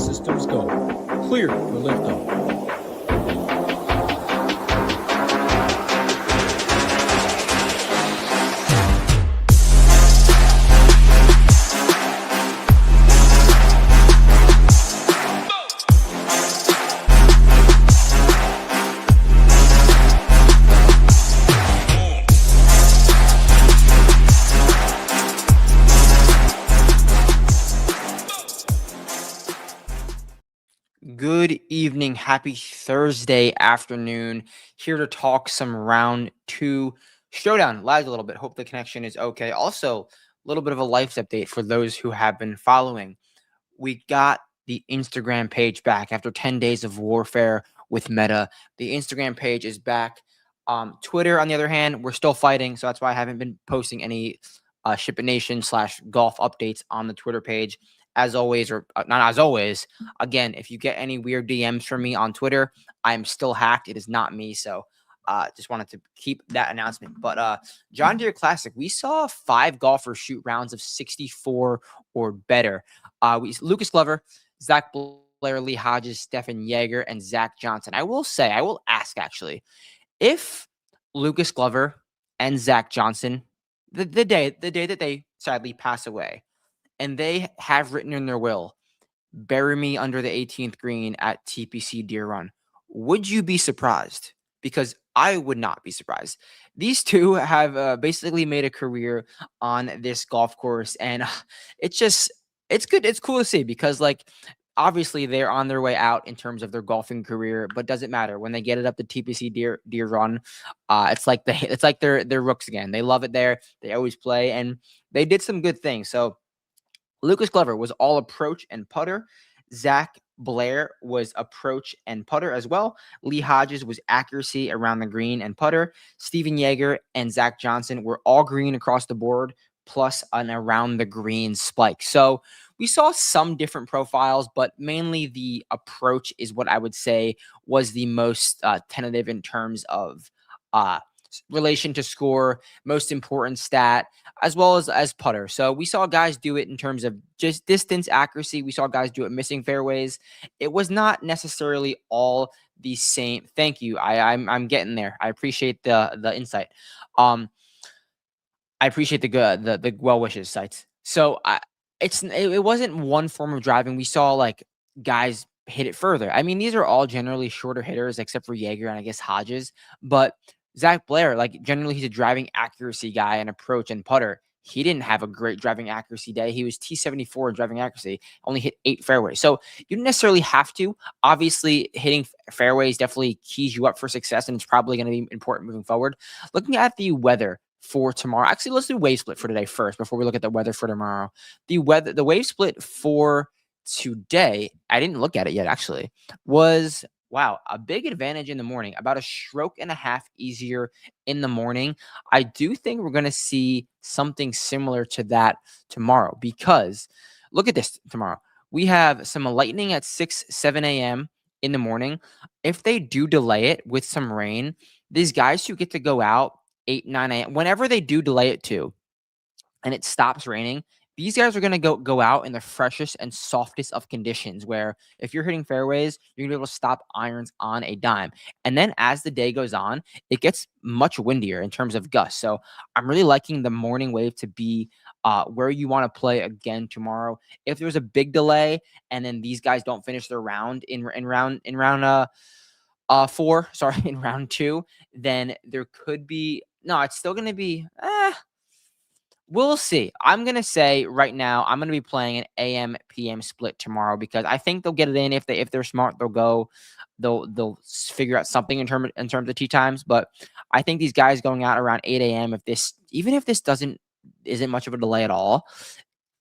systems go. Clear for liftoff. Good evening. Happy Thursday afternoon. Here to talk some round 2 showdown. Lagged a little bit. Hope the connection is okay. Also, a little bit of a life update for those who have been following. We got the Instagram page back after 10 days of warfare with Meta. The Instagram page is back. Twitter, on the other hand, we're still fighting. So that's why I haven't been posting any Ship It Nation / golf updates on the Twitter page. As always, or not as always, again, if you get any weird DMs from me on Twitter, I am still hacked. It is not me. So just wanted to keep that announcement. But John Deere Classic, we saw 5 golfers shoot rounds of 64 or better. Lucas Glover, Zach Blair, Lee Hodges, Stephan Jaeger, and Zach Johnson. I will ask actually, if Lucas Glover and Zach Johnson, the day that they sadly pass away, and they have written in their will, bury me under the 18th green at TPC Deer Run, would you be surprised? Because I would not be surprised. These two have basically made a career on this golf course, and it's good. It's cool to see because, like, obviously they're on their way out in terms of their golfing career, but doesn't matter when they get it up to TPC Deer Run. It's like they're rooks again. They love it there. They always play, and they did some good things. So Lucas Glover was all approach and putter. Zach Blair was approach and putter as well. Lee Hodges was accuracy around the green and putter. Stephan Jaeger and Zach Johnson were all green across the board, plus an around the green spike. So we saw some different profiles, but mainly the approach is what I would say was the most tentative in terms of relation to score, most important stat, as well as putter. So we saw guys do it in terms of just distance, accuracy. We saw guys do it missing fairways. It was not necessarily all the same. Thank you. I'm getting there. I appreciate the insight. I appreciate the well wishes, sites. So it wasn't one form of driving. We saw like guys hit it further. I mean, these are all generally shorter hitters except for Jaeger and I guess Hodges, but Zach Blair, like generally he's a driving accuracy guy and approach and putter. He didn't have a great driving accuracy day. He was T74 in driving accuracy, only hit 8 fairways. So you don't necessarily have to. Obviously, hitting fairways definitely keys you up for success, and it's probably going to be important moving forward. Looking at the weather for tomorrow. Actually, let's do wave split for today first before we look at the weather for tomorrow. The wave split for today, I didn't look at it yet actually, was a big advantage in the morning, about a stroke and a half easier in the morning. I do think we're going to see something similar to that tomorrow because look at this tomorrow. We have some lightning at 7 a.m. in the morning. If they do delay it with some rain, these guys who get to go out 8, 9 a.m., whenever they do delay it too, and it stops raining, these guys are going to go out in the freshest and softest of conditions where if you're hitting fairways, you're going to be able to stop irons on a dime. And then as the day goes on, it gets much windier in terms of gusts. So I'm really liking the morning wave to be where you want to play again tomorrow. If there's a big delay and then these guys don't finish their round in round 4, in round 2, then there could be, no, it's still going to be, we'll see. I'm going to say right now, I'm going to be playing an AM PM split tomorrow because I think they'll get it in. If they're smart, they'll figure out something in terms of tee times. But I think these guys going out around 8 a.m., even if this isn't much of a delay at all,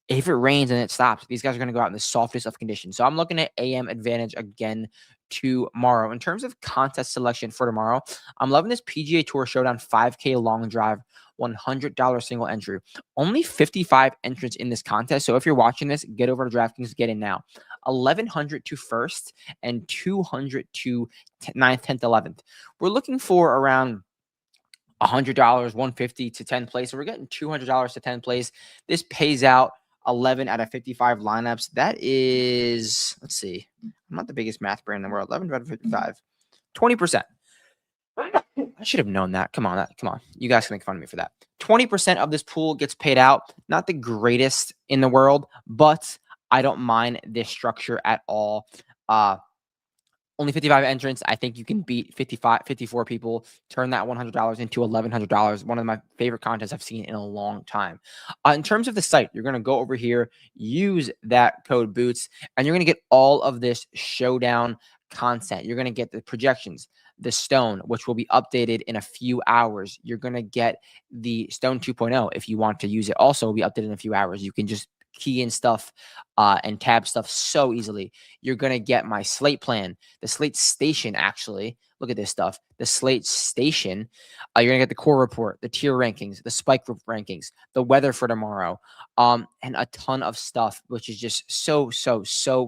if it rains and it stops, these guys are going to go out in the softest of conditions. So I'm looking at AM advantage again tomorrow. In terms of contest selection for tomorrow, I'm loving this PGA Tour Showdown 5K long drive, $100 single entry. Only 55 entrants in this contest. So if you're watching this, get over to DraftKings, get in now. 1,100 to first and 200 to 9th, 10th, 11th. We're looking for around $100, $150 to 10th place. So we're getting $200 to 10th place. This pays out 11 out of 55 lineups. That is, let's see, I'm not the biggest math brain in the world. 11 out of 55, 20%. I should have known that. Come on. You guys can make fun of me for that. 20% of this pool gets paid out. Not the greatest in the world, but I don't mind this structure at all. Only 55 entrants. I think you can beat 54 people, turn that $100 into $1,100. One of my favorite contests I've seen in a long time. In terms of the site, you're going to go over here, use that code BOOTS, and you're going to get all of this showdown content. You're going to get the projections, the stone, which will be updated in a few hours. You're going to get the stone 2.0 if you want to use it. Also, will be updated in a few hours. You can just key in stuff and tab stuff so easily. You're going to get my slate plan, the slate station, actually. Look at this stuff. The slate station. You're going to get the core report, the tier rankings, the spike group rankings, the weather for tomorrow, and a ton of stuff, which is just so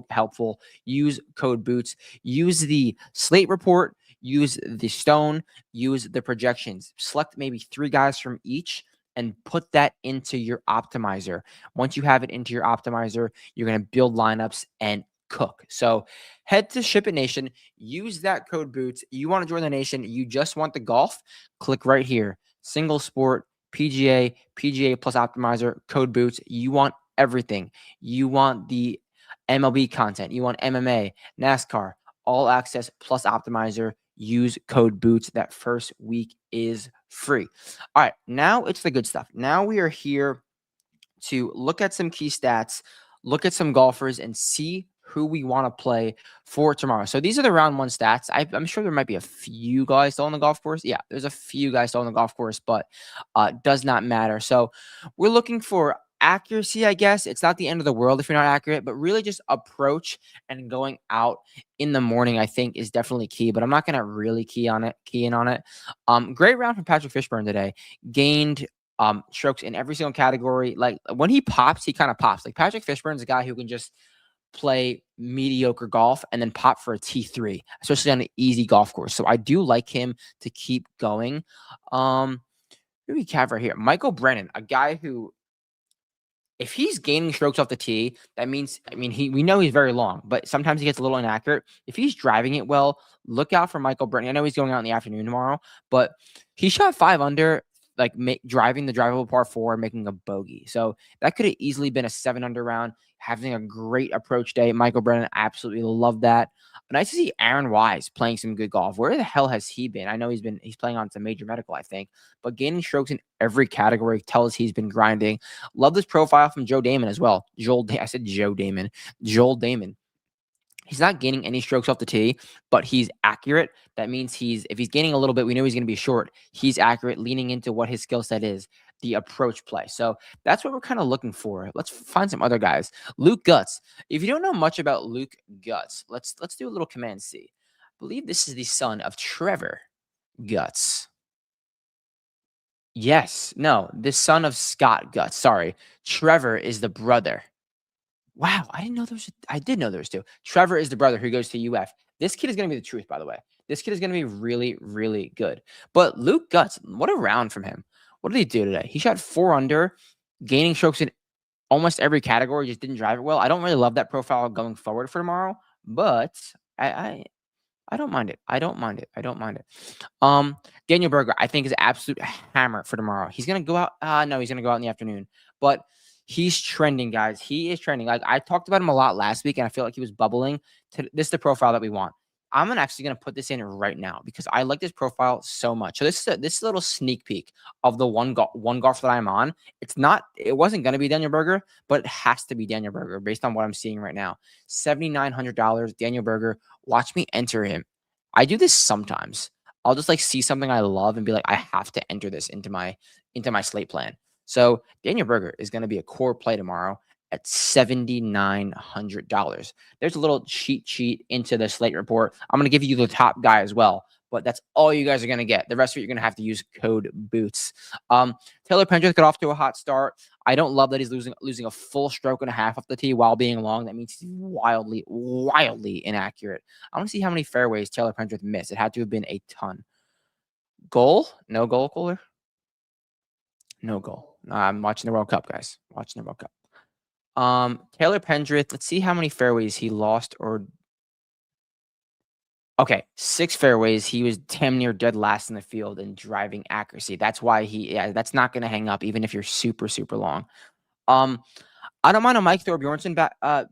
helpful. Use code BOOTS. Use the slate report. Use the stone. Use the projections. Select maybe 3 guys from each and put that into your optimizer. Once you have it into your optimizer, you're going to build lineups and cook. So head to Ship It Nation, use that code BOOTS. You want to join the nation, you just want the golf, click right here. Single sport, PGA plus optimizer, code BOOTS. You want everything. You want the MLB content. You want MMA, NASCAR, all access plus optimizer. Use code BOOTS. That first week is free. All right, now it's the good stuff. Now we are here to look at some key stats, look at some golfers, and see who we want to play for tomorrow. So these are the round 1 stats. I'm sure there might be a few guys still on the golf course. Yeah, there's a few guys still on the golf course, but does not matter. So we're looking for accuracy, I guess. It's not the end of the world if you're not accurate, but really just approach and going out in the morning, I think, is definitely key, but I'm not going to really key in on it. Great round from Patrick Fishburne today. Gained strokes in every single category. Like when he pops, he kind of pops. Like Patrick Fishburne's a guy who can just play mediocre golf and then pop for a T3, especially on an easy golf course. So I do like him to keep going. Who do we have right here? Michael Brennan, a guy who, if he's gaining strokes off the tee, that means, we know he's very long, but sometimes he gets a little inaccurate. If he's driving it well, look out for Michael Brennan. I know he's going out in the afternoon tomorrow, but he shot 5 under, like driving the drivable par 4, making a bogey. So that could have easily been a 7 under round, having a great approach day. Michael Brennan, absolutely love that. Nice to see Aaron Wise playing some good golf. Where the hell has he been? I know he's playing on some major medical, I think, but gaining strokes in every category tells he's been grinding. Love this profile from Joe Damon as well. I said Joe Damon. Joel Damon. He's not gaining any strokes off the tee, but he's accurate. That means if he's gaining a little bit, we know he's going to be short. He's accurate, leaning into what his skill set is, the approach play. So that's what we're kind of looking for. Let's find some other guys. Luke Gutz. If you don't know much about Luke Gutz, let's do a little Command C. I believe this is the son of Trevor Gutz. Yes. No, the son of Scott Gutz. Sorry. Trevor is the brother. Wow, I didn't know I did know there was 2. Trevor is the brother who goes to UF. This kid is going to be the truth, by the way. This kid is going to be really, really good. But Luke Gutz, what a round from him. What did he do today? He shot 4 under, gaining strokes in almost every category, just didn't drive it well. I don't really love that profile going forward for tomorrow, but I don't mind it. I don't mind it. Daniel Berger, I think, is an absolute hammer for tomorrow. He's going to go out. No, he's going to go out in the afternoon. But he's trending, guys. He is trending. Like I talked about him a lot last week, and I feel like he was bubbling. This is the profile that we want. I'm actually going to put this in right now because I like this profile so much. So this is a little sneak peek of the one golf that I'm on. It wasn't going to be Daniel Berger, but it has to be Daniel Berger based on what I'm seeing right now. $7,900, Daniel Berger. Watch me enter him. I do this sometimes. I'll just see something I love and be like, I have to enter this into my slate plan. So Daniel Berger is going to be a core play tomorrow at $7,900. There's a little cheat sheet into the slate report. I'm going to give you the top guy as well, but that's all you guys are going to get. The rest of it, you're going to have to use code BOOTS. Taylor Pendrith got off to a hot start. I don't love that he's losing a full stroke and a half off the tee while being long. That means he's wildly inaccurate. I want to see how many fairways Taylor Pendrith missed. It had to have been a ton. Goal? No goal, Cooler? No goal. I'm watching the World Cup, guys. Watching the World Cup. Taylor Pendrith, let's see how many fairways he lost or okay, 6 fairways. He was damn near dead last in the field in driving accuracy. That's why that's not going to hang up even if you're super, super long. I don't mind a Mike Thorbjornsen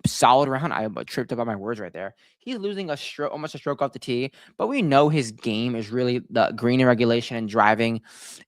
solid round. I tripped up on my words right there. He's losing almost a stroke off the tee, but we know his game is really the green and regulation and driving.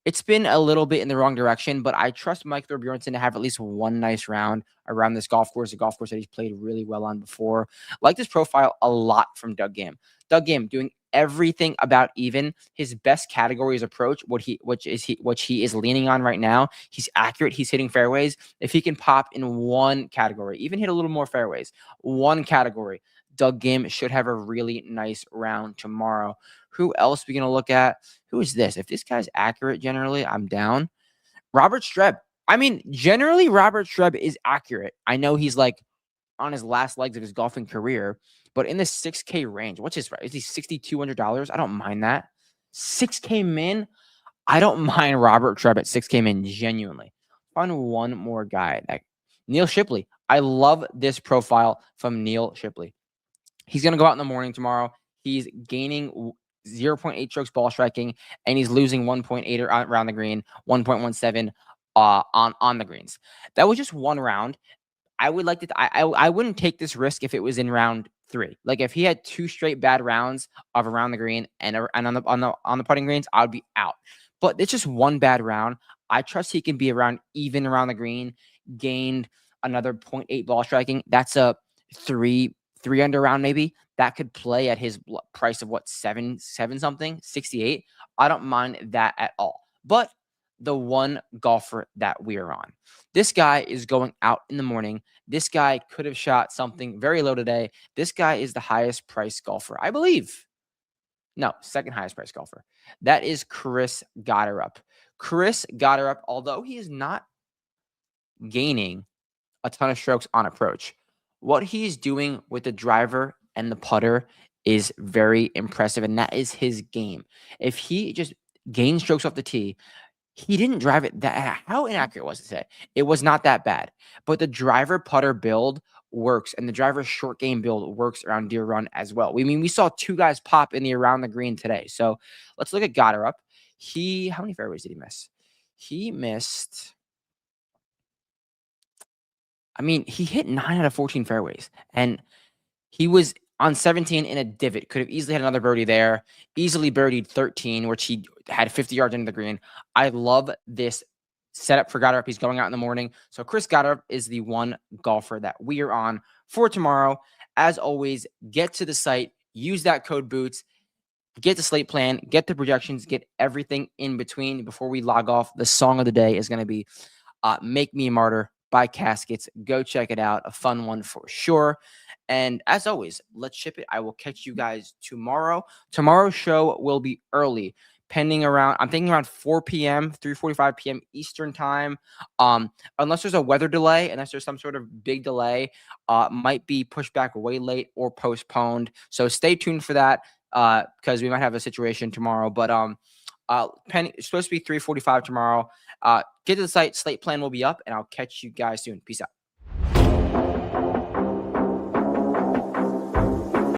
It's been a little bit in the wrong direction, but I trust Mike Thorbjornsen to have at least one nice round around this golf course, a golf course that he's played really well on before. Like this profile a lot from Doug Game. Doug Game doing everything about even. His best category is approach, which he is leaning on right now. He's accurate. He's hitting fairways. If he can pop in one category, even hit a little more fairways, one category, Doug Game should have a really nice round tomorrow. Who else are we going to look at? Who is this? If this guy's accurate, generally, I'm down. Robert Streb. I mean, generally, Robert Streb is accurate. I know he's like on his last legs of his golfing career, but in the 6K range, what's his price? Is he $6,200? I don't mind that. 6K min? I don't mind Robert Streb at 6K min, genuinely. Find one more guy. Neil Shipley. I love this profile from Neil Shipley. He's going to go out in the morning tomorrow. He's gaining 0.8 strokes ball striking, and he's losing 1.8 around the green, 1.17 on the greens. That was just one round. I would like to. I wouldn't take this risk if it was in round 3. Like if he had 2 straight bad rounds of around the green and on the putting greens, I would be out. But it's just one bad round. I trust he can be even around the green, gained another 0.8 ball striking. That's a 3 under round maybe. That could play at his price of what, 7 something, 68. I don't mind that at all. But the one golfer that we are on. This guy is going out in the morning. This guy could have shot something very low today. This guy is the highest priced golfer, I believe. No, second highest priced golfer. That is Chris Gotterup. Chris Gotterup, although he is not gaining a ton of strokes on approach, what he's doing with the driver and the putter is very impressive, and that is his game. If he just gains strokes off the tee, he didn't drive it that. How inaccurate was it today? It was not that bad. But the driver putter build works, and the driver short game build works around Deere Run as well. We saw 2 guys pop in the around the green today. So let's look at Gotterup. How many fairways did he miss? He missed. I mean, he hit 9 out of 14 fairways, and he was on 17 in a divot. Could have easily had another birdie there. Easily birdied 13, which he had 50 yards into the green. I love this setup for Gotterup. He's going out in the morning. So Chris Gotterup is the one golfer that we are on for tomorrow. As always, get to the site. Use that code BOOTS. Get the slate plan. Get the projections. Get everything in between before we log off. The song of the day is going to be Make Me a Martyr by Caskets. Go check it out. A fun one for sure. And as always, let's ship it. I will catch you guys tomorrow. Tomorrow's show will be early, I'm thinking around 4 p.m., 3:45 p.m. Eastern time. Unless there's a weather delay, unless there's some sort of big delay, might be pushed back way late or postponed. So stay tuned for that because we might have a situation tomorrow. But it's supposed to be 3:45 tomorrow. Get to the site. Slate plan will be up, and I'll catch you guys soon. Peace out.